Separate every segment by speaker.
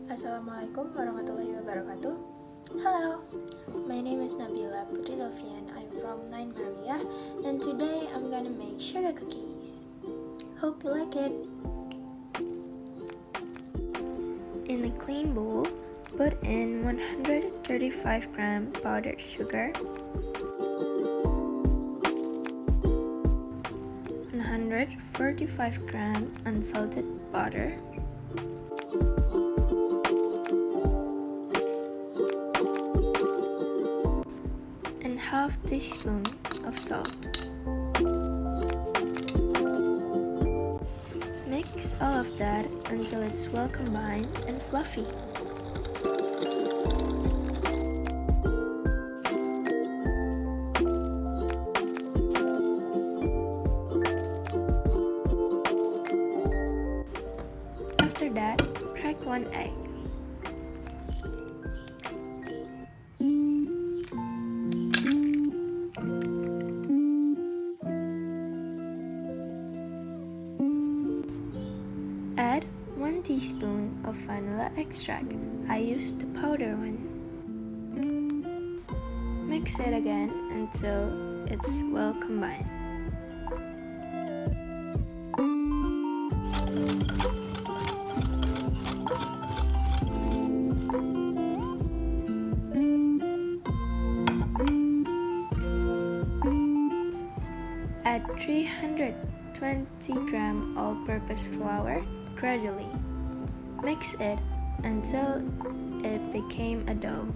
Speaker 1: Assalamualaikum warahmatullahi wabarakatuh. Hello, my name is Nabylla, Putri Delvyant. I'm from 9 Mariah, and today I'm gonna make sugar cookies. Hope you like it. In a clean bowl, put in 135 gram powdered sugar, 145 gram unsalted butter, and half teaspoon of salt. Mix all of that until it's well combined and fluffy. After that, crack one egg. Add 1 teaspoon of vanilla extract. I used the powder one. Mix it again until it's well combined. Add 320 gram all-purpose flour gradually. Mix it until it became a dough.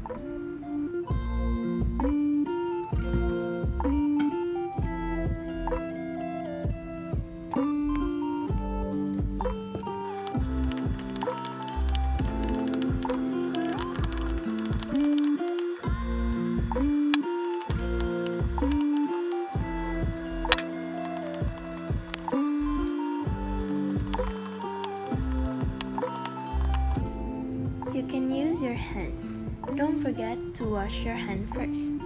Speaker 1: You can use your hand. Don't forget to wash your hand first.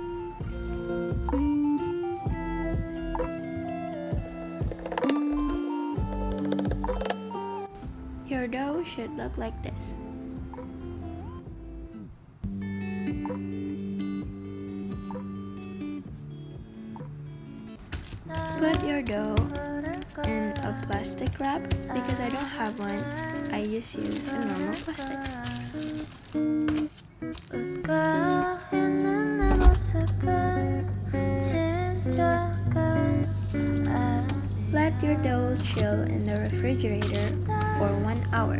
Speaker 1: Your dough should look like this. Put your dough in a plastic wrap. Because I don't have one, I use a normal plastic. Let your dough chill in the refrigerator for 1 hour.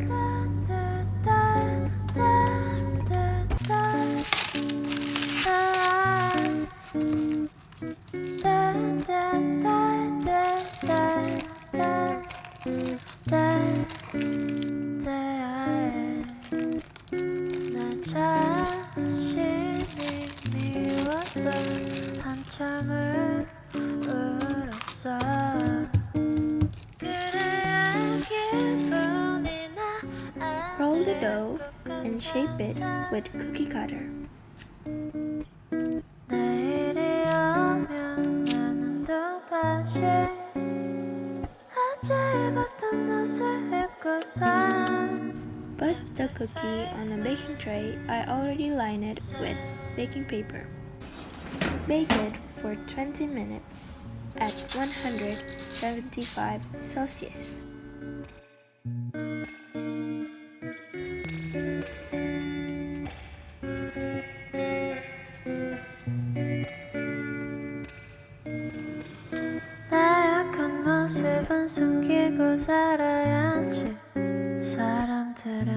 Speaker 1: Roll the dough and shape it with cookie cutter. Put the cookie on a baking tray. I already lined it with baking paper. Bake it for 20 minutes at 175 Celsius.
Speaker 2: 모습은 숨기고 살아야지 사람들은